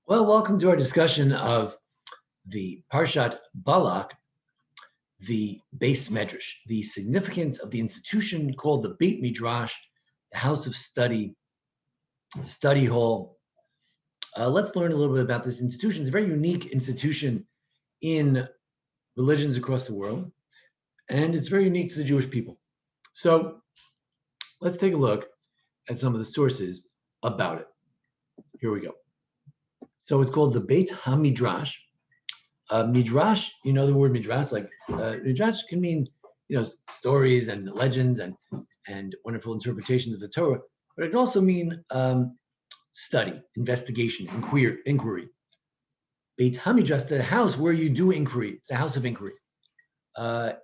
Well, welcome to our discussion of the Parashat Balak, the Beis Medrash, the significance of the institution called the Beit Midrash, the house of study, the study hall. Let's learn a little bit about this institution. It's a very unique institution in religions across the world, and it's very unique to the Jewish people. So let's take a look at some of the sources about it. Here we go. So it's called the Beit Hamidrash. Midrash, you know the word midrash, midrash can mean, stories and legends and wonderful interpretations of the Torah, but it can also mean study, investigation, inquiry. Beit Hamidrash, the house where you do inquiry, it's the house of inquiry.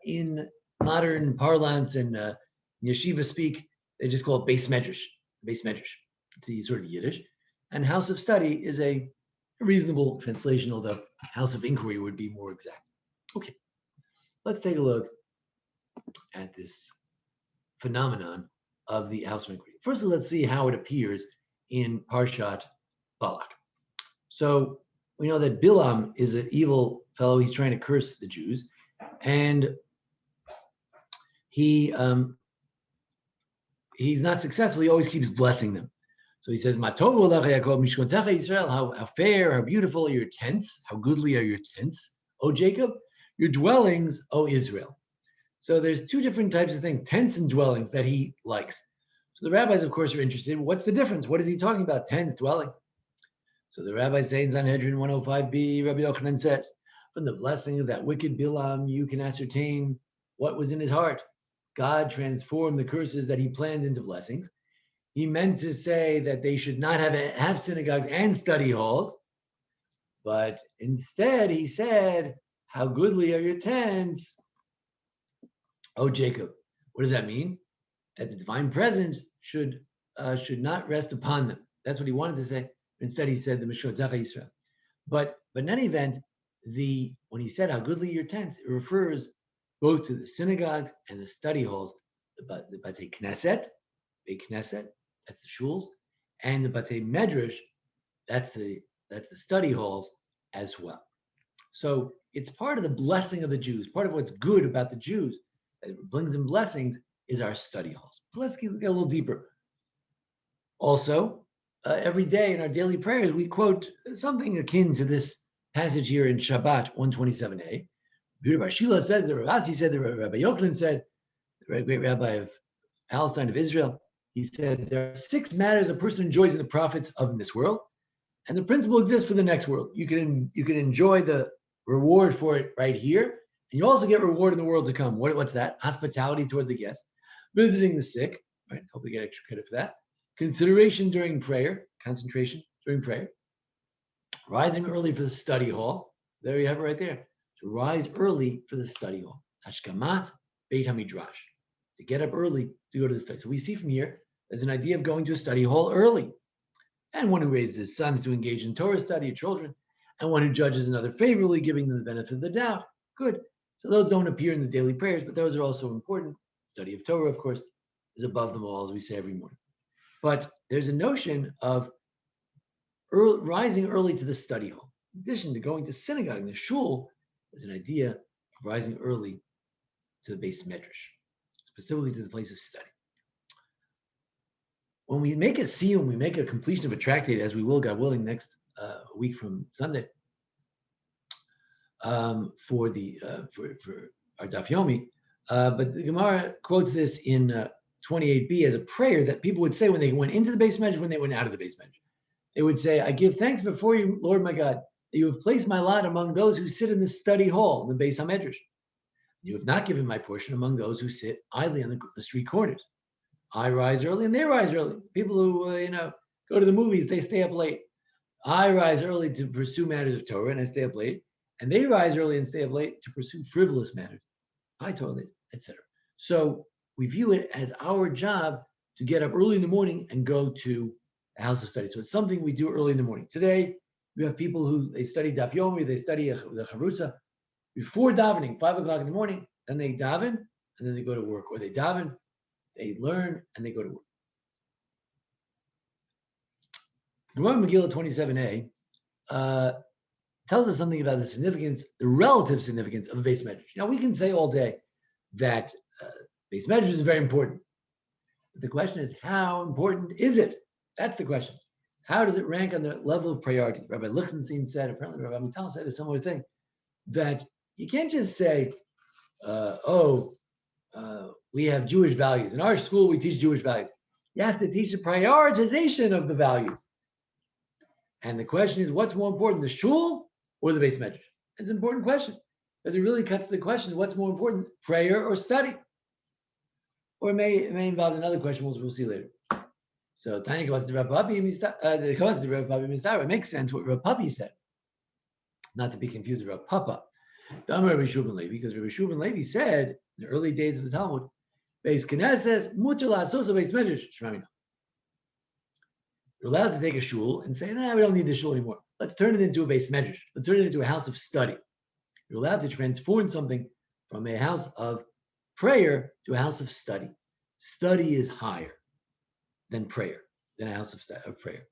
In modern parlance and yeshiva speak, they just call it Beis Medrash. Beis Medrash. It's a sort of Yiddish. And house of study is a reasonable translation, although house of inquiry would be more exact. Okay, let's take a look at this phenomenon of the house of inquiry. First, let's see how it appears in Parashat Balak. So we know that Balaam is an evil fellow. He's trying to curse the Jews, and he's not successful. He always keeps blessing them. So he says, how fair, how beautiful are your tents, how goodly are your tents, O Jacob, your dwellings, O Israel. So there's two different types of things, tents and dwellings, that he likes. So the rabbis, of course, are interested. What's the difference? What is he talking about? Tents, dwellings. So the rabbis say in Sanhedrin 105b, Rabbi Yochanan says, from the blessing of that wicked Balaam, you can ascertain what was in his heart. God transformed the curses that he planned into blessings. He meant to say that they should not have synagogues and study halls, but instead he said, how goodly are your tents, O Jacob. What does that mean? That the divine presence should not rest upon them. That's what he wanted to say. Instead he said the Mishkot Israel. But in any event, when he said how goodly are your tents, it refers both to the synagogues and the study halls, the Batei Knesset, Beit Knesset, that's the shuls, and the Batei Medrash, that's the study halls as well. So it's part of the blessing of the Jews. Part of what's good about the Jews that brings them blessings is our study halls. Let's get a little deeper. Also, every day in our daily prayers, we quote something akin to this passage here in Shabbat 127a. Rashi says, the Ravasi said, the Rabbi Yochanan said, the great rabbi of Palestine, of Israel, he said, there are 6 matters a person enjoys in the profits of in this world, and the principle exists for the next world. You can enjoy the reward for it right here, and you also get reward in the world to come. What's that? Hospitality toward the guests, visiting the sick, right? Hope we get extra credit for that. Consideration during prayer, concentration during prayer, rising early for the study hall. There you have it right there. To rise early for the study hall. Hashkamat Beit Hamidrash. To get up early to go to the study. So we see from here, there's an idea of going to a study hall early. And one who raises his sons to engage in Torah study, children, and one who judges another favorably, giving them the benefit of the doubt. Good. So those don't appear in the daily prayers, but those are also important. Study of Torah, of course, is above them all, as we say every morning. But there's a notion of rising early to the study hall. In addition to going to synagogue and the shul, there's an idea of rising early to the Beis Medrash, specifically to the place of study. When we make a siyum, we make a completion of a tractate, as we will, God willing, next week from Sunday, for our Daf Yomi. But the Gemara quotes this in 28b as a prayer that people would say when they went into the Beis Medrash, when they went out of the Beis Medrash. They would say, I give thanks before you, Lord my God, that you have placed my lot among those who sit in the study hall, in the Beit Hamidrash. You have not given my portion among those who sit idly on the street corners. I rise early and they rise early. People who, go to the movies, they stay up late. I rise early to pursue matters of Torah and I stay up late. And they rise early and stay up late to pursue frivolous matters. I told it, etc. So we view it as our job to get up early in the morning and go to the house of study. So it's something we do early in the morning. Today, we have people who they study Daf Yomi, they study the Chavrusa before davening, 5 o'clock in the morning. Then they daven and then they go to work, or they daven, they learn, and they go to work. Megillah 27a tells us something about the significance, the relative significance of a base medrash. Now, we can say all day that base medrash is very important. But the question is, how important is it? That's the question. How does it rank on the level of priority? Rabbi Lichtenstein said, apparently Rabbi Mital said a similar thing, that you can't just say, we have Jewish values. In our school, we teach Jewish values. You have to teach the prioritization of the values. And the question is, what's more important, the shul or the base medrash? It's an important question, because it really cuts to the question, what's more important, prayer or study? Or it may involve another question, we'll see later. So Tanya goes to Rav Papi, it makes sense what Rav Papi said, not to be confused with Rav Papa. Because Rabbi Shubin Levi said in the early days of the Talmud, Beis Knesses mutar la'asos beis medrash. You're allowed to take a shul and say, we don't need the shul anymore. Let's turn it into a beis medrash. Let's turn it into a house of study. You're allowed to transform something from a house of prayer to a house of study. Study is higher than prayer, than a house of prayer.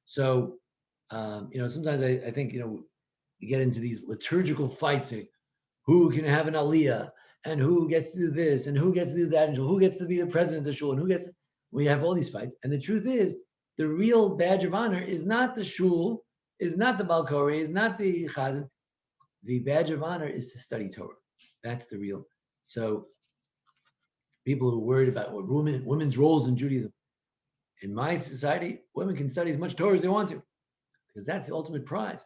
So, sometimes I think, we get into these liturgical fights, who can have an aliyah, and who gets to do this, and who gets to do that, and who gets to be the president of the shul, and we have all these fights. And the truth is, the real badge of honor is not the shul, is not the balkori, is not the chazan. The badge of honor is to study Torah. That's the real. So people who are worried about what women's roles in Judaism, in my society, women can study as much Torah as they want to, because that's the ultimate prize.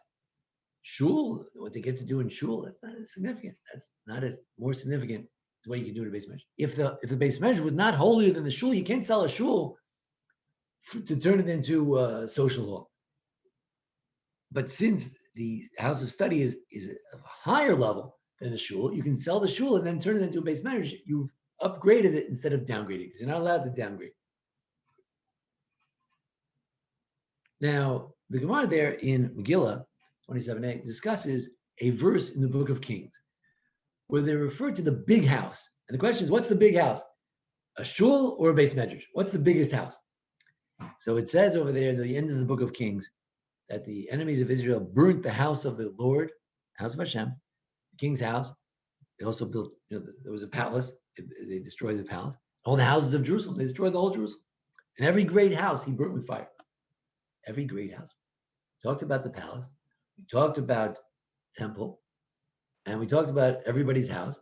Shul, what they get to do in shul, that's not as significant. That's not as more significant as what you can do in a base medrash. If the base medrash was not holier than the shul, you can't sell a shul to turn it into social law. But since the house of study is a higher level than the shul, you can sell the shul and then turn it into a base medrash. You've upgraded it instead of downgrading, because you're not allowed to downgrade. Now, the Gemara there in Megillah 27a discusses a verse in the book of Kings where they refer to the big house. And the question is, what's the big house? A shul or a base medrash? What's the biggest house? So it says over there at the end of the book of Kings that the enemies of Israel burnt the house of the Lord, house of Hashem, the king's house. They also built, there was a palace. They destroyed the palace. All the houses of Jerusalem, they destroyed the whole Jerusalem. And every great house he burnt with fire. Every great house. We talked about the palace. We talked about temple. And we talked about everybody's house.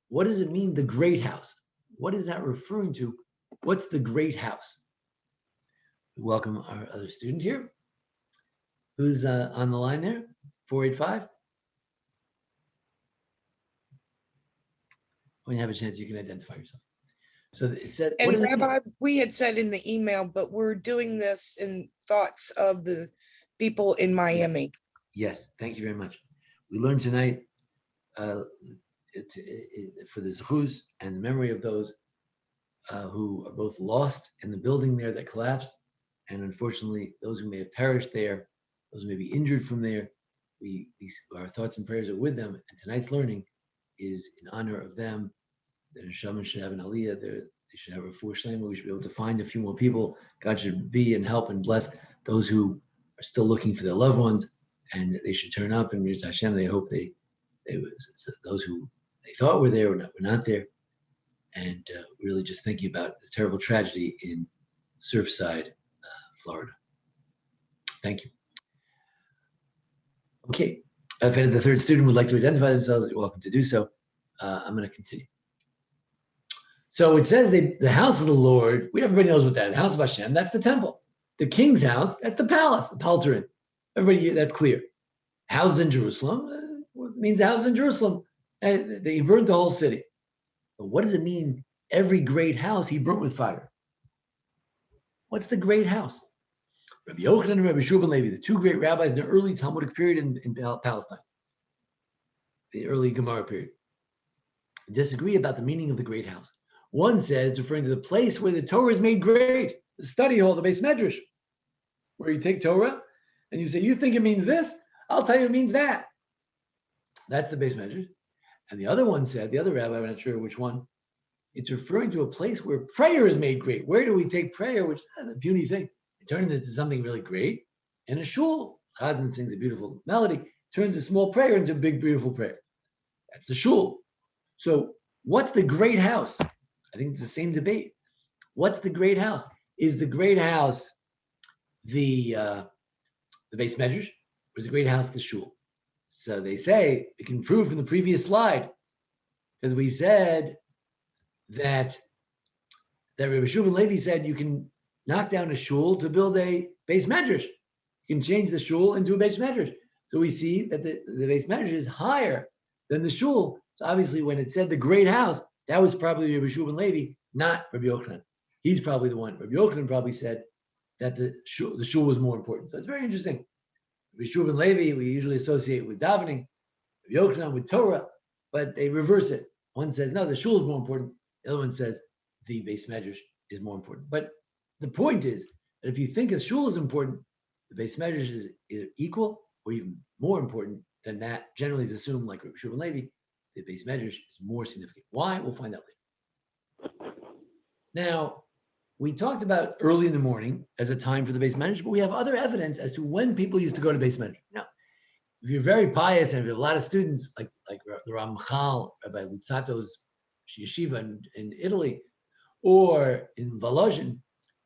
What does it mean, the great house? What is that referring to? What's the great house? We welcome our other student here. Who's on the line there? 485? When you have a chance, you can identify yourself. So it said, and Rabbi, we had said in the email, but we're doing this in thoughts of the people in Miami. Yes, thank you very much. We learned tonight for the zechus and the memory of those who are both lost in the building there that collapsed, and unfortunately those who may have perished there, those who may be injured from there. Our thoughts and prayers are with them, and tonight's learning is in honor of them. Their neshama should have an aliyah. They should have a foreshame. We should be able to find a few more people. God should be and help and bless those who are still looking for their loved ones, and they should turn up. And Mirz Hashem, they hope those who they thought were there were not there. And really just thinking about this terrible tragedy in Surfside, Florida. Thank you. Okay, if any of the third student would like to identify themselves, you're welcome to do so. I'm going to continue. So it says the house of the Lord, everybody knows what that is. The house of Hashem, that's the temple. The king's house, that's the palace, the palterin. Everybody, that's clear. Houses in Jerusalem means houses in Jerusalem. And he burned the whole city. But what does it mean, every great house he burnt with fire? What's the great house? Rabbi Yochanan and Rabbi Shubin Levi, the two great rabbis in the early Talmudic period in Palestine, the early Gemara period, disagree about the meaning of the great house. One says it's referring to the place where the Torah is made great, the study hall, the Beis Medrash, where you take Torah and you say, you think it means this? I'll tell you it means that. That's the Beis Medrash. And the other one said, the other rabbi, I'm not sure which one, it's referring to a place where prayer is made great. Where do we take prayer, which is a puny thing, and turn it into something really great? In a shul, Chazan sings a beautiful melody, turns a small prayer into a big, beautiful prayer. That's the shul. So what's the great house? I think it's the same debate. What's the great house? Is the great house the Beis Medrash, or is the great house the shul? So they say, we can prove from the previous slide, because we said that Rabbi Shub Levi said you can knock down a shul to build a Beis Medrash. You can change the shul into a Beis Medrash. So we see that the Beis Medrash is higher than the shul. So obviously when it said the great house, that was probably Rabbi Shub Levi, not Rabbi Yochanan. He's probably the one. Rabbi Yochanan probably said that the shul was more important. So it's very interesting. Rabbi Shub Levi, we usually associate with davening, Rabbi Yochanan with Torah, but they reverse it. One says, no, the shul is more important. The other one says, the Beis Medrash is more important. But the point is that if you think a shul is important, the Beis Medrash is either equal or even more important than that. Generally, is assumed, like Rabbi Shub Levi, the Beis Medrash is more significant. Why? We'll find out later. Now, we talked about early in the morning as a time for the Beis Medrash, but we have other evidence as to when people used to go to Beis Medrash. Now, if you're very pious and if you have a lot of students, like the Ramchal, Rabbi Luzzato's yeshiva in Italy, or in Volozhin,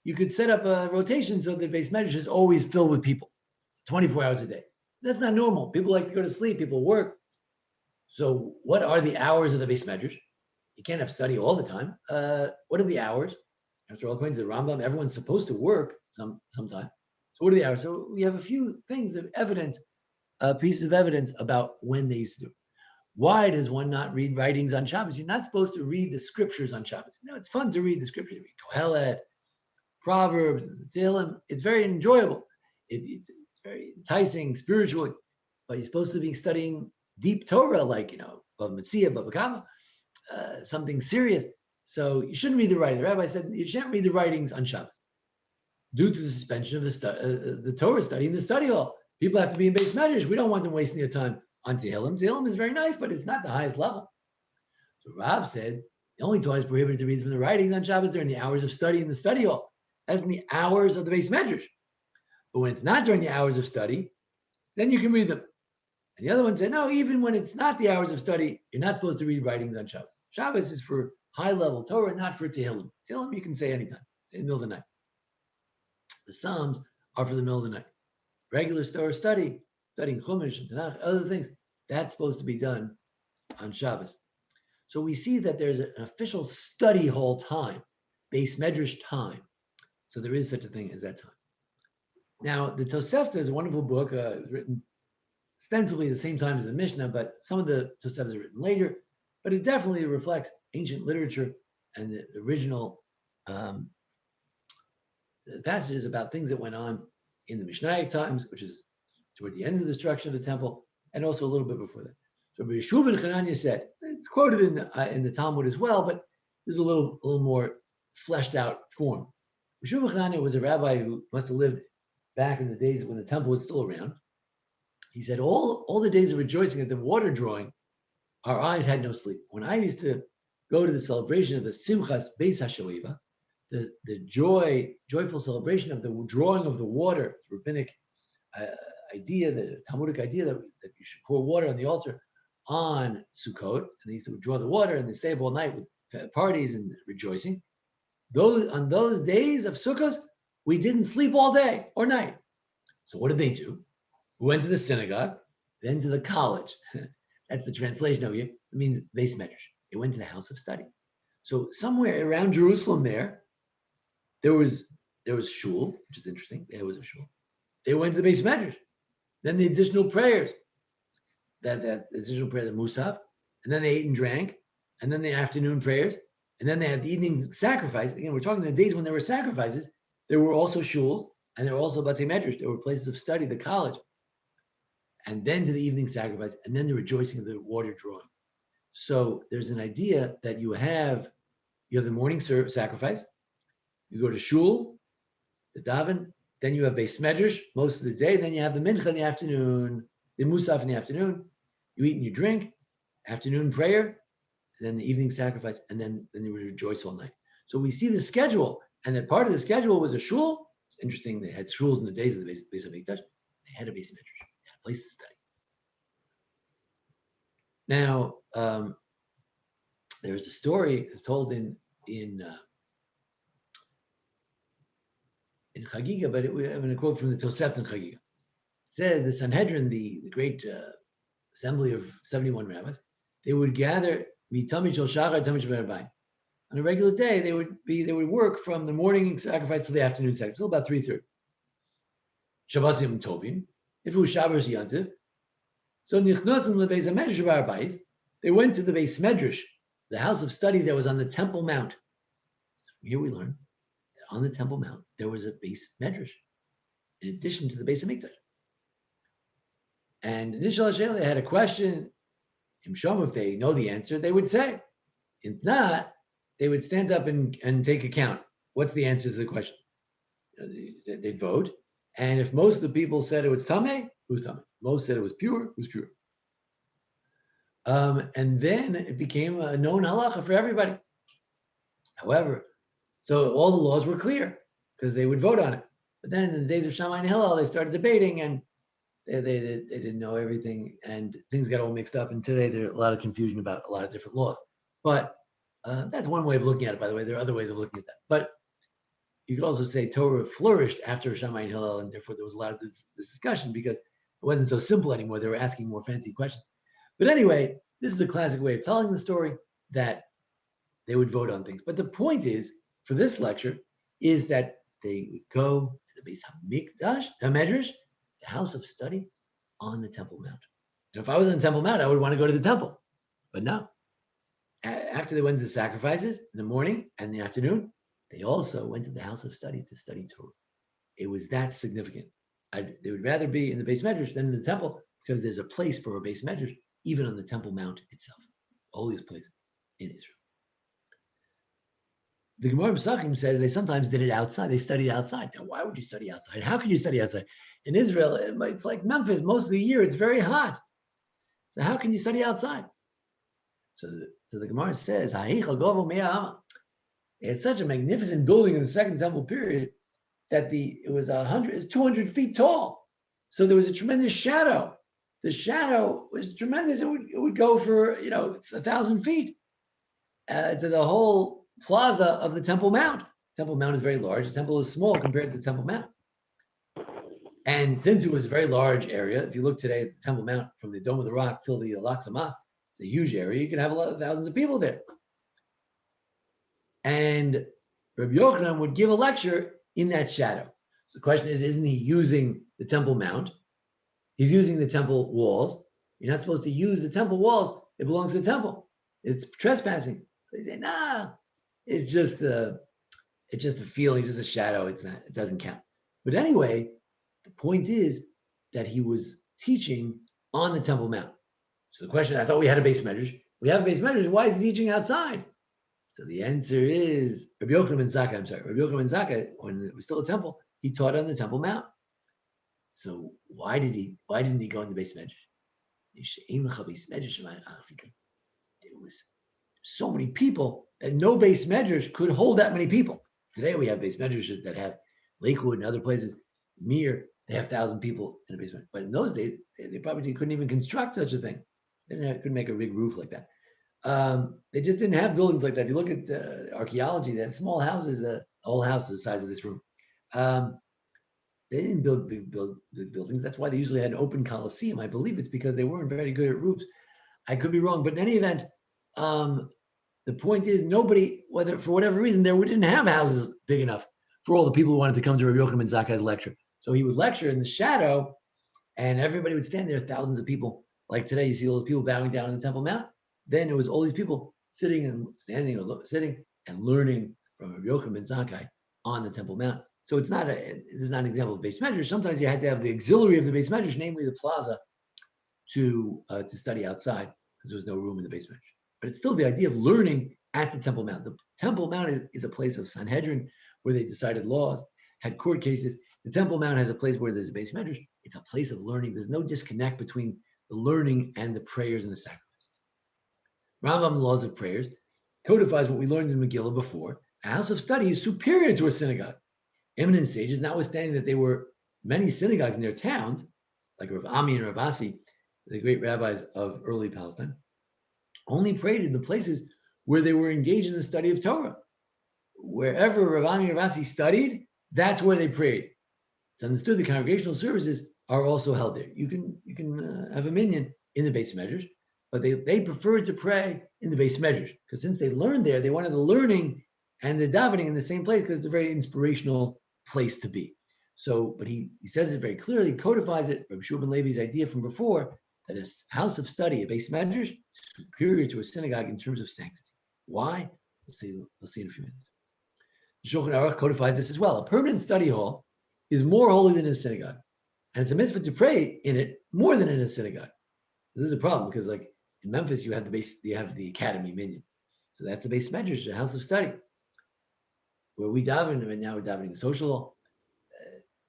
you could set up a rotation so the Beis Medrash is always filled with people, 24 hours a day. That's not normal. People like to go to sleep. People work. So what are the hours of the Beis Medrash? You can't have study all the time. What are the hours? After all, according to the Rambam, everyone's supposed to work sometime. So what are the hours? So we have a few things of evidence, pieces of evidence about when they used to do it. Why does one not read writings on Shabbos? You're not supposed to read the scriptures on Shabbos. It's fun to read the scriptures. You read Kohelet, Proverbs, Tehillim. It's very enjoyable. It's very enticing spiritually. But you're supposed to be studying deep Torah, like, Bava Metzia, Bava Kama, something serious. So you shouldn't read the writing. The rabbi said you shouldn't read the writings on Shabbos due to the suspension of the Torah study in the study hall. People have to be in Beis Medrash. We don't want them wasting their time on Tehillim. Tehillim is very nice, but it's not the highest level. So Rav said the only time it's prohibited to read from the writings on Shabbos during the hours of study in the study hall. That's in the hours of the Beis Medrash. But when it's not during the hours of study, then you can read them. And the other one said, no, even when it's not the hours of study, you're not supposed to read writings on Shabbos. Shabbos is for high-level Torah, not for Tehillim. Tehillim you can say anytime. Say in the middle of the night. The Psalms are for the middle of the night. Regular Torah study, studying Chumash and Tanakh, other things, that's supposed to be done on Shabbos. So we see that there's an official study hall time, Beis Medrash time. So there is such a thing as that time. Now, the Tosefta is a wonderful book. It was written ostensibly at the same time as the Mishnah, but some of the Toseftas are written later. But it definitely reflects ancient literature and the original passages about things that went on in the Mishnaic times, which is toward the end of the destruction of the temple, and also a little bit before that. So Rabbi Yeshua ben Chananya said, it's quoted in the Talmud as well, but there's a little more fleshed out form. Yeshua ben Chananya was a rabbi who must have lived back in the days when the temple was still around. He said, all the days of rejoicing at the water drawing, our eyes had no sleep. When I used to go to the celebration of the Simchas Beis HaShoeva, the joyful celebration of the drawing of the water, the rabbinic idea, the Talmudic idea that you should pour water on the altar on Sukkot, and they used to draw the water and they stay up all night with parties and rejoicing. On those days of Sukkot, we didn't sleep all day or night. So what did they do? We went to the synagogue, then to the college. That's the translation over here. It means Beis Medrash. They went to the house of study. So somewhere around Jerusalem there was shul, which is interesting. There was a shul. They went to the Beis Medrash. Then the additional prayers, that additional prayer, the Musaf, and then they ate and drank, and then the afternoon prayers, and then they had the evening sacrifice. Again, we're talking the days when there were sacrifices. There were also shuls, and there were also Beit Hamidrash. There were places of study, the college, and then to the evening sacrifice, and then the rejoicing of the water drawing. So there's an idea that you have the morning sacrifice, you go to shul, the daven, then you have Beis Medrash most of the day, then you have the mincha in the afternoon, the musaf in the afternoon, you eat and you drink, afternoon prayer, and then the evening sacrifice, and then you rejoice all night. So we see the schedule, and that part of the schedule was a shul. It's interesting, they had shuls in the days of the Beit Hamidrash. They They had a base medrash, they had a place to study. Now, there's a story that's told in Chagiga, but I'm going to quote from the Tosefta in Chagiga. It says the Sanhedrin, the great assembly of 71 rabbis, they would gather on a regular day. They would work from the morning sacrifice to the afternoon sacrifice, till about 3:30. Shabbasim Tovim. If it was Shabbos Yantiv, so Nichnosim leBeis Hamidrash Ba'arbais, they went to the Beis Medrash, the house of study that was on the Temple Mount. Here we learn that on the Temple Mount there was a Beis Medrash, in addition to the Beit Hamidrash. And initially they had a question. If they know the answer, they would say. If not, they would stand up and take account. What's the answer to the question? They'd vote. And if most of the people said it was tameh, it was tameh. Most said it was pure, it was pure. And then it became a known halacha for everybody. However, so all the laws were clear because they would vote on it. But then in the days of Shammai and Hillel, they started debating, and they didn't know everything, and things got all mixed up. And today there's a lot of confusion about a lot of different laws. But that's one way of looking at it, by the way. There are other ways of looking at that. But you could also say Torah flourished after Shammai and Hillel, and therefore there was a lot of this discussion because it wasn't so simple anymore. They were asking more fancy questions. But anyway, this is a classic way of telling the story, that they would vote on things. But the point is, for this lecture, is that they would go to the Beit Hamidrash, the house of study on the Temple Mount. And if I was on the Temple Mount, I would want to go to the temple. But no. After they went to the sacrifices in the morning and the afternoon, they also went to the house of study to study Torah. It was that significant. They would rather be in the Beis Medrash than in the temple, because there's a place for a Beis Medrash even on the Temple Mount itself, the holiest place in Israel. The Gemara Pesachim says they sometimes did it outside. They studied outside. Now, why would you study outside? How could you study outside? In Israel, it's like Memphis. Most of the year, it's very hot. So how can you study outside? So the Gemara says, it's such a magnificent building in the Second Temple period that it was 200 feet tall. So there was a tremendous shadow. The shadow was tremendous. It would go for 1,000 feet to the whole plaza of the Temple Mount. Temple Mount is very large. The temple is small compared to the Temple Mount. And since it was a very large area, if you look today at the Temple Mount from the Dome of the Rock till the Al-Aqsa Mosque, it's a huge area. You can have thousands of people there. And Rabbi Yochanan would give a lecture in that shadow. So the question is, isn't he using the Temple Mount? He's using the temple walls. You're not supposed to use the temple walls. It belongs to the temple. It's trespassing. So they say, nah, it's just a feeling, it's just a shadow. It's not, it doesn't count. But anyway, the point is that he was teaching on the Temple Mount. So the question, I thought we had a Beis Medrash. We have a Beis Medrash. Why is he teaching outside? So the answer is Rabbi Yochanan ben Zakkai, when it was still a temple, he taught on the Temple Mount. So why didn't he go in the Beis Medrash? There was so many people that no Beis Medrash could hold that many people. Today we have Beis Medrashes that have Lakewood and other places, Mir, they have 1,000 people in a basement. But in those days, they probably couldn't even construct such a thing. They couldn't make a big roof like that. They just didn't have buildings like that. If you look at archaeology, they have small houses. The whole house is the size of this room. They didn't build big buildings. That's why they usually had an open coliseum. I believe it's because they weren't very good at roofs. I could be wrong, but in any event, the point is nobody, whether for whatever reason, they didn't have houses big enough for all the people who wanted to come to Rabbi Yochanan ben Zakkai's lecture. So he would lecture in the shadow, and everybody would stand there, thousands of people. Like today, you see all those people bowing down on the Temple Mount. Then it was all these people sitting and standing or sitting and learning from Rabbi Yochanan ben Zakkai on the Temple Mount. So this is not an example of Beis Medrash. Sometimes you had to have the auxiliary of the Beis Medrash, namely the plaza, to study outside because there was no room in the Beis Medrash. But it's still the idea of learning at the Temple Mount. The Temple Mount is a place of Sanhedrin where they decided laws, had court cases. The Temple Mount has a place where there's a Beis Medrash. It's a place of learning. There's no disconnect between the learning and the prayers and the sacrifices. Rambam, the laws of prayers, codifies what we learned in Megillah before. A house of study is superior to a synagogue. Eminent sages, notwithstanding that there were many synagogues in their towns, like Rav Ami and Rav Asi, the great rabbis of early Palestine, only prayed in the places where they were engaged in the study of Torah. Wherever Rav Ami and Rav Asi studied, that's where they prayed. It's understood the congregational services are also held there. You can have a minyan in the Beit Hamidrash, but they preferred to pray in the Beit Hamidrash because since they learned there, they wanted the learning and the davening in the same place because it's a very inspirational place to be. So, but he says it very clearly, codifies it, Rabbi Shua ben Levi's idea from before, that a house of study, a Beit Hamidrash, is superior to a synagogue in terms of sanctity. Why? We'll see in a few minutes. The Shulchan Aruch codifies this as well. A permanent study hall is more holy than a synagogue. And it's a mitzvah to pray in it more than in a synagogue. So this is a problem because like in Memphis, you have the academy minyan. So that's the Beit Hamidrash, the house of study. Where we daven, and now we're davening the social hall.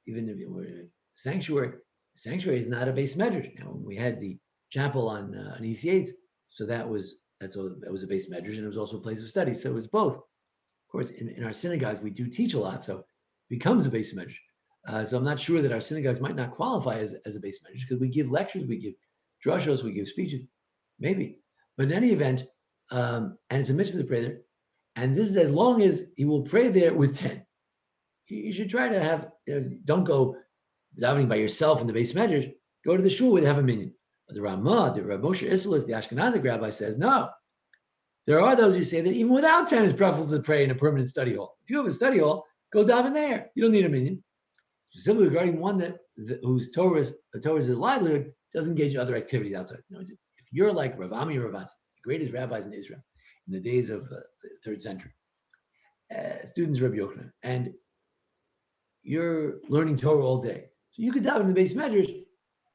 Even if we're in a sanctuary is not a Beit Hamidrash. Now we had the chapel on ECH, so that was a Beit Hamidrash, and it was also a place of study. So it was both. Of course, in our synagogues we do teach a lot, so it becomes a Beit Hamidrash. So I'm not sure that our synagogues might not qualify as a Beit Hamidrash because we give lectures, we give drushos, we give speeches, maybe. But in any event, and it's a mitzvah to pray there, and this is as long as you will pray there with 10. You should try to have, don't go davening by yourself in the Beit Hamidrash. Go to the shul where they have a minyan. But the Ramah, the Rav Moshe Isserles, the Ashkenazic rabbi, says no. There are those who say that even without 10, it's preferable to pray in a permanent study hall. If you have a study hall, go daven there. You don't need a minyan. Specifically regarding one whose Torah is a livelihood, doesn't engage in other activities outside. If you're like Rav Ami or Rav Asi, the greatest rabbis in Israel in the days of the 3rd century, students of Rabbi Yochanan, and you're learning Torah all day. So you could daven in the Beit Hamidrash,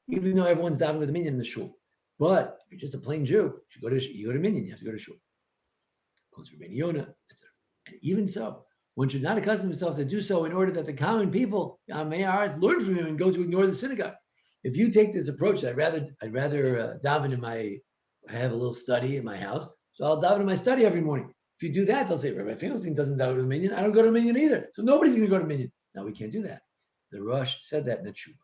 even though everyone's davening with a minyan in the shul. But if you're just a plain Jew, you go to minyan, you have to go to shul. Goes for Ben Yonah, etc. And even so, one should not accustom himself to do so in order that the common people, learn from him and go to ignore the synagogue. If you take this approach, I'd rather daven I have a little study in my house, so I'll daven in my study every morning. If you do that, they'll say, Rabbi Finkelstein doesn't daven to a minyan. I don't go to a minyan either. So nobody's going to go to minyan. Now we can't do that. The Rosh said that in the Tshuva,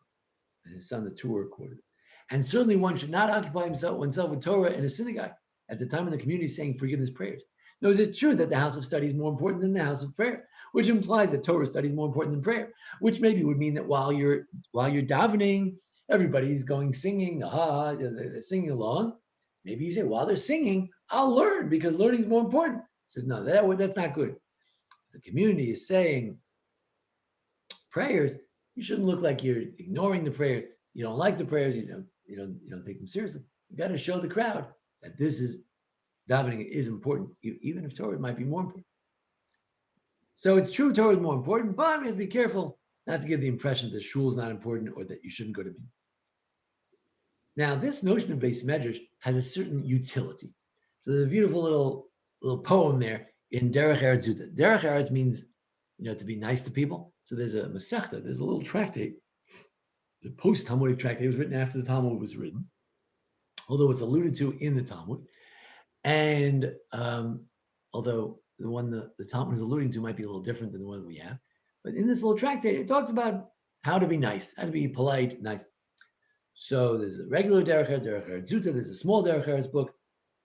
and his son, the Torah, quoted it. And certainly one should not occupy oneself with Torah in a synagogue at the time when the community is saying forgiveness prayers. No, it's true that the house of study is more important than the house of prayer, which implies that Torah study is more important than prayer, which maybe would mean that while you're davening, everybody's going singing, they're singing along. Maybe you say, while they're singing, I'll learn because learning is more important. He says, no, that's not good. If the community is saying prayers, you shouldn't look like you're ignoring the prayers. You don't like the prayers. You don't take them seriously. You got to show the crowd that davening is important, even if Torah might be more important. So it's true Torah is more important, but we have to be careful not to give the impression that shul is not important or that you shouldn't go to minyan. Now, this notion of Beit Hamidrash has a certain utility. So there's a beautiful little poem there in Derech Eretz Zuta. Derech Eretz means, to be nice to people. So there's a Masechta, there's a little tractate, the post-Talmudic tractate. It was written after the Talmud was written, although it's alluded to in the Talmud. And although the Talmud is alluding to might be a little different than the one we have, but in this little tractate, it talks about how to be nice, how to be polite, nice. So there's a regular Derech Eretz Zuta, there's a small Derech Eretz book.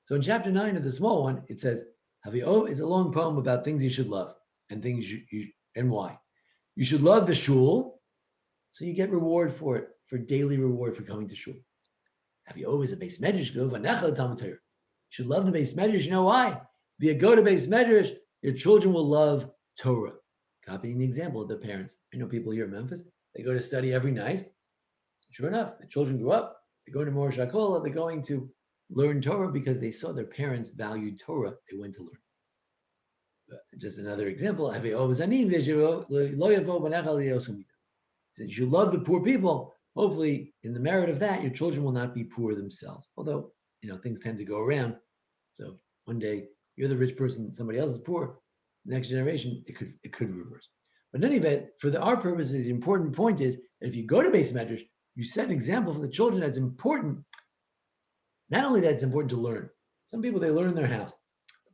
So in chapter 9 of the small one, it says, it's a long poem about things you should love and things and why. You should love the shul, so you get reward for it, for daily reward for coming to shul. Haviyov is a Beit Hamidrash, you should love the Beit Hamidrash. You know why? If you go to Beit Hamidrash, your children will love Torah. Copying the example of their parents. I know people here in Memphis, they go to study every night. Sure enough, the children grew up, they're going to Morosh HaKolah, they're going to learn Torah because they saw their parents valued Torah, they went to learn. Just another example, since you love the poor people, hopefully in the merit of that, your children will not be poor themselves. Although, things tend to go around. So one day you're the rich person, somebody else is poor. Next generation, it could reverse. But in any event, for our purposes, the important point is that if you go to Beit Hamidrash, you set an example for the children that's important. Not only that, it's important to learn. Some people, they learn in their house.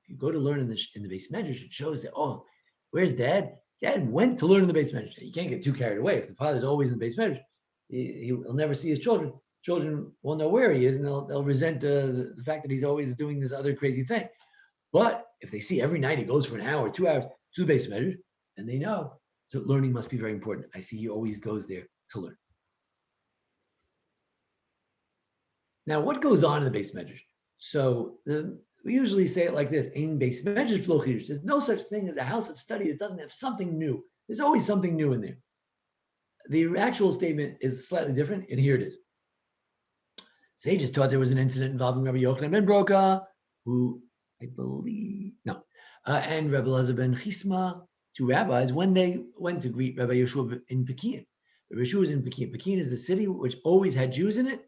If you go to learn in the Beit Hamidrash, it shows that, where's Dad? Dad went to learn in the Beit Hamidrash. You can't get too carried away. If the father's always in the Beit Hamidrash, He'll never see his children. Children won't know where he is, and they'll resent the fact that he's always doing this other crazy thing. But if they see every night he goes for an hour, 2 hours to the Beit Hamidrash, then they know. So learning must be very important. I see he always goes there to learn. Now, what goes on in the Beit Hamidrash? So we usually say it like this: "Ein Beit Hamidrash lo chidush." There's no such thing as a house of study that doesn't have something new. There's always something new in there. The actual statement is slightly different, and here it is. Sages taught there was an incident involving Rabbi Yochanan ben Broka, who I believe, and Rabbi Elazar ben Chisma, two rabbis, when they went to greet Rabbi Yeshua in Pekin. Rabbi Yeshua was in Pekin. Pekin is the city which always had Jews in it.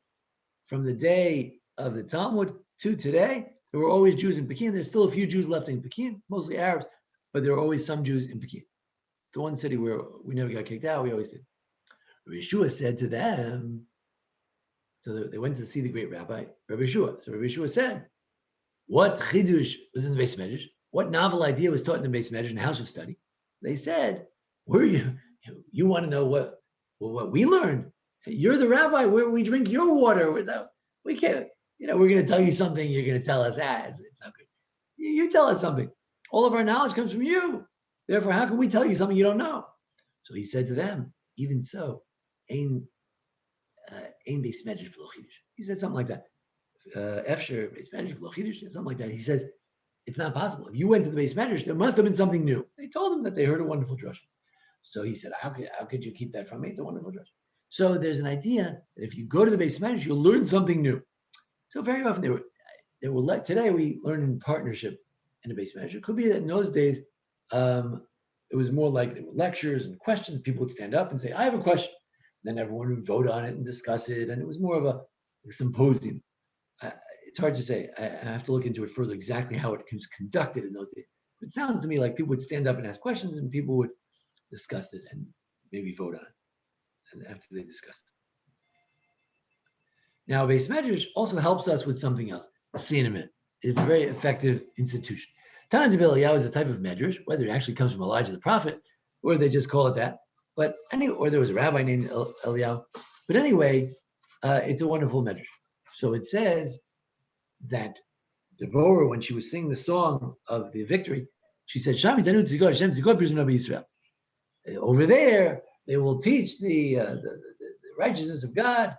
From the day of the Talmud to today, there were always Jews in Pekin. There's still a few Jews left in Pekin, mostly Arabs, but there are always some Jews in Pekin. It's the one city where we never got kicked out. We always did. Rabbi Yeshua said to them, so they went to see the great rabbi, Rabbi Yeshua. So Rabbi Yeshua said, what chidush was in the Beit Hamidrash? What novel idea was taught in the Beit Hamidrash in the house of study? They said, where you want to know what we learned? You're the rabbi. Where we drink your water. We can't, we're going to tell you something. You're going to tell us, it's not good. You tell us something. All of our knowledge comes from you. Therefore, how can we tell you something you don't know? So he said to them, even so, ein Beit Hamidrash v'lo chidush. He said something like that. Efsher Beit Hamidrash v'lo chidush, something like that. He says, it's not possible. If you went to the Beit Hamidrash, there must have been something new. They told him that they heard a wonderful drush. So he said, how could you keep that from me? It's a wonderful drush. So there's an idea that if you go to the Beit Hamidrash, you'll learn something new. So very often today we learn in partnership in the Beit Hamidrash. It could be that in those days, it was more like there were lectures and questions. People would stand up and say, I have a question. Then everyone would vote on it and discuss it. And it was more of a symposium. It's hard to say. I have to look into it further exactly how it was conducted in those days. It sounds to me like people would stand up and ask questions and people would discuss it and maybe vote on it. And after they discussed it. Now, Beit Hamidrash also helps us with something else. Synagogue. It's a very effective institution. Tanat Eliyahu is a type of medrash, whether it actually comes from Elijah the prophet, or they just call it that. But or there was a rabbi named Eliyahu. But anyway, it's a wonderful medrash. So it says that Devorah, when she was singing the song of the victory, she said, "Shami Tanu Tzigor Hashem Tzigor B'Rizon Rabbi Yisrael." Over there, they will teach the righteousness of God,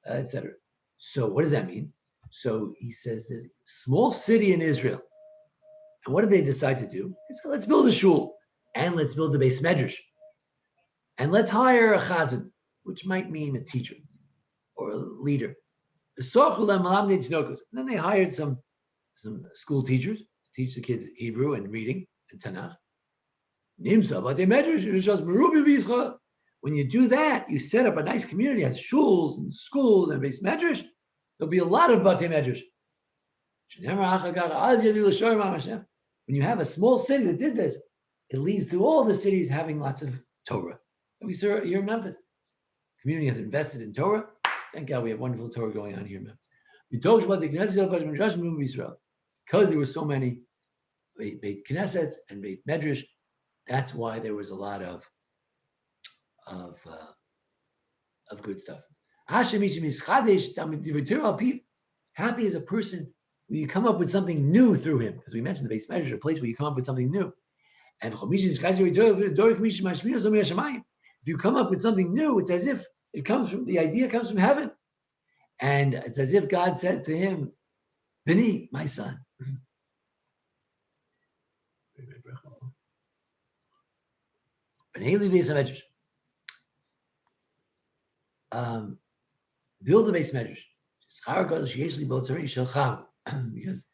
etc. So what does that mean? So he says there's a small city in Israel. And what did they decide to do? They said, let's build a shul and let's build a Beit Hamidrash. And let's hire a chazan, which might mean a teacher or a leader. And then they hired some school teachers to teach the kids Hebrew and reading and Tanakh. When you do that, you set up a nice community, has shuls and schools and Beit Hamidrash. There'll be a lot of Beit Hamidrash. When you have a small city that did this, it leads to all the cities having lots of Torah. And we saw here in Memphis. The community has invested in Torah. Thank God we have wonderful Torah going on here in Memphis. We talked about the Knesset Israel because there were so many Beit Knessets and Beit Medrash. That's why there was a lot of good stuff. Happy is a person where you come up with something new through him, because we mentioned the Beit Hamidrash, a place where you come up with something new. And if you come up with something new, it's as if the idea comes from heaven. And it's as if God says to him, Bini, my son. Build the Beit Hamidrash. Because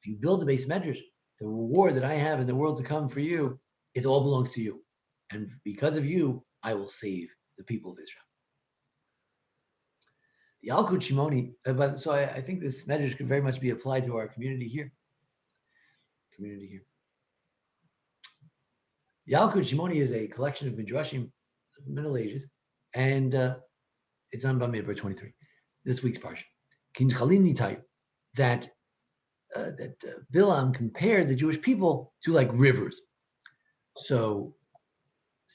if you build the Beit Hamidrash, the reward that I have in the world to come for you, it all belongs to you. And because of you, I will save the people of Israel. The Yalkut Shimoni, so I think this medrash could very much be applied to our community here. The Yalkut Shimoni is a collection of midrashim of the Middle Ages, and it's on Bamidbar 23. This week's parsha, Kin Chalim Nitayu, that Balaam compared the Jewish people to like rivers. So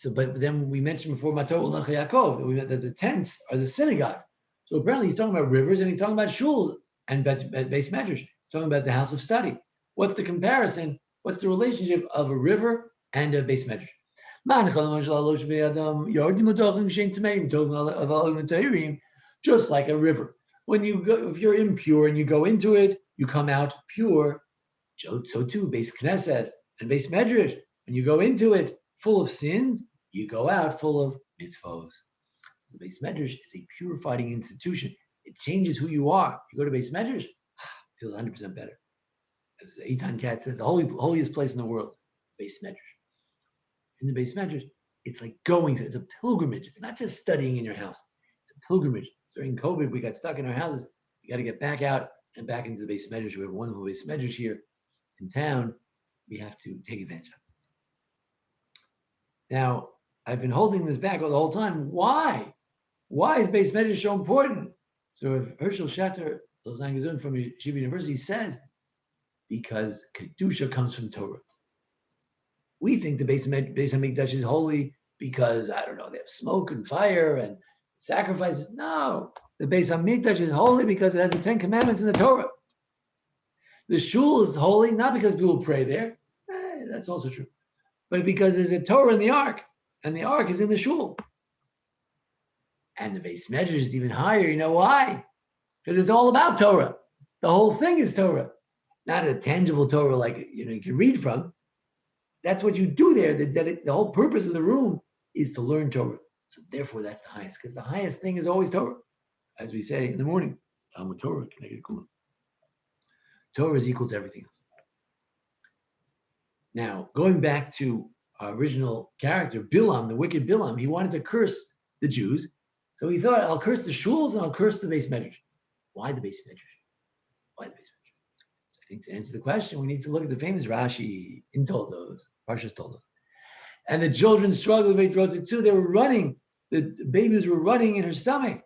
but then we mentioned before Matot Yaakov that the tents are the synagogue. So apparently he's talking about rivers and he's talking about shuls and Beit Medrash. He's talking about the house of study. What's the comparison? What's the relationship of a river and a Beit Medrash? Just like a river. When you go, if you're impure and you go into it, you come out pure. So too, Beis Knesset and Beis Medrash, when you go into it full of sins, you go out full of mitzvos. So Beis Medrash is a purifying institution. It changes who you are. You go to Beis Medrash, feels 100% better. As Eitan Katz says, the holiest place in the world, Beis Medrash. In the Beis Medrash, it's like it's a pilgrimage. It's not just studying in your house. It's a pilgrimage. During COVID, we got stuck in our houses. We got to get back out and back into the Beis Medrash. We have a wonderful Beis Medrash here in town. We have to take advantage of it. Now, I've been holding this back all the whole time. Why? Why is Beis Medrash so important? So Rav Schachter, from Yeshiva University, says, because Kedusha comes from Torah. We think the Beit Hamidrash is holy because, I don't know, they have smoke and fire and sacrifices. No, the Beit Hamidrash is holy because it has the 10 commandments in the Torah. The shul is holy not because people pray there. That's also true. But because there's a Torah in the ark, and the ark is in the shul. And the Beit Medrash is even higher. You know why? Because it's all about Torah. The whole thing is Torah. Not a tangible Torah like you can read from. That's what you do there. The whole purpose of the room is to learn Torah. So therefore, that's the highest, because the highest thing is always Torah. As we say in the morning, Talmud Torah, connected Kulam. Torah is equal to everything else. Now, going back to our original character, Balaam, the wicked Balaam, he wanted to curse the Jews. So he thought, I'll curse the shuls and I'll curse the Beis Medrash. Why the Beis Medrash? Why the Beis Medrash? So I think to answer the question, we need to look at the famous Rashi in Toledot, Parashat Toledot. And the children struggled with Rota too. They were running. The babies were running in her stomach.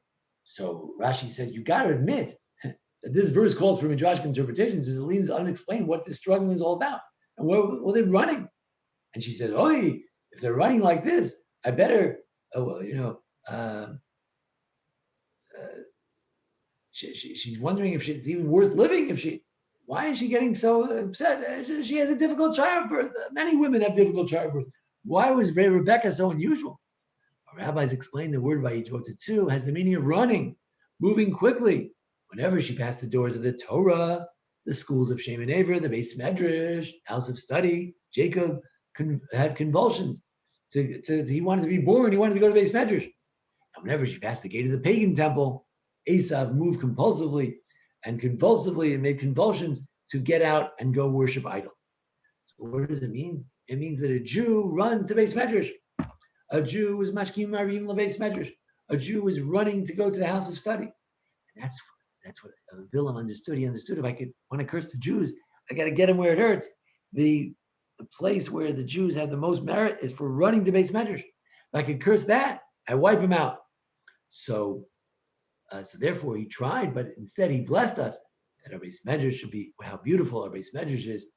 So Rashi says, you got to admit that this verse calls for Midrashic interpretations. It leaves unexplained what this struggling is all about. And where were they running? And she said, "Oi, if they're running like this, I better, she's wondering if it's even worth living. Why is she getting so upset? She has a difficult childbirth. Many women have difficult childbirth. Why was Rebecca so unusual?" Our rabbis explain the word Vayitvotetsu has the meaning of running, moving quickly. Whenever she passed the doors of the Torah, the schools of Shem and Aver, the Beis Medrash, house of study, Jacob had convulsions. He wanted to be born. He wanted to go to Beis Medrash. And whenever she passed the gate of the pagan temple, Esav moved compulsively and convulsively and made convulsions to get out and go worship idols. So what does it mean? It means that a Jew runs to Beis Medrash. A Jew is mashkim marim lebeis medrash. A Jew is running to go to the house of study. And that's what Balaam understood. He understood if I want to curse the Jews, I got to get them where it hurts. The place where the Jews have the most merit is for running to Beis Medrash. If I could curse that, I wipe him out. So therefore he tried, but instead he blessed us that our Beis Medrash should be how beautiful our Beis Medrash is,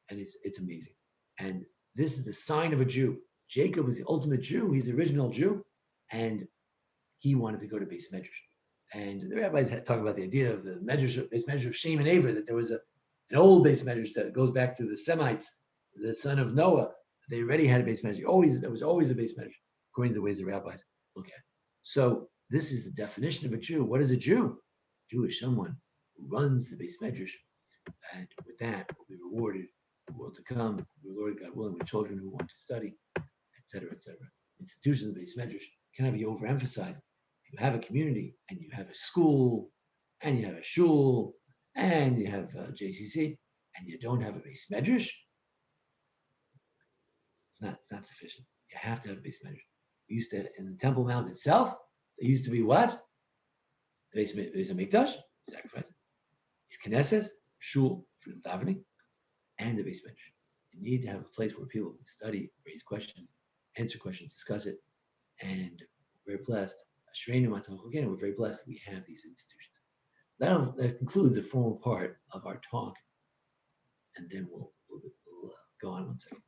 and it's amazing. And this is the sign of a Jew. Jacob was the ultimate Jew. He's the original Jew, and he wanted to go to Beis Medrash. And the rabbis talk about the idea of the Beis Medrash of Shem and Aver, that there was an old Beis Medrash that goes back to the Semites, the son of Noah. They already had a Beis Medrash. There was always a Beis Medrash, according to the ways the rabbis look at it. So this is the definition of a Jew. What is a Jew? A Jew is someone who runs the Beis Medrash, and with that will be rewarded in the world to come. The Lord God willing, with children who want to study, etc., etc. Institutions of the Beis Medrash cannot be overemphasized. If you have a community and you have a school and you have a shul and you have JCC and you don't have a Beis Medrash, it's not sufficient. You have to have a Beis Medrash. We used to, in the Temple Mount itself, there used to be what? The Beis Hamidrash, sacrifice. It's Knesset, shul for the davening, and the Beis Medrash. You need to have a place where people can study, raise questions, answer questions, discuss it, and we're very blessed. We're very blessed that we have these institutions. So that concludes the formal part of our talk, and then we'll go on one second.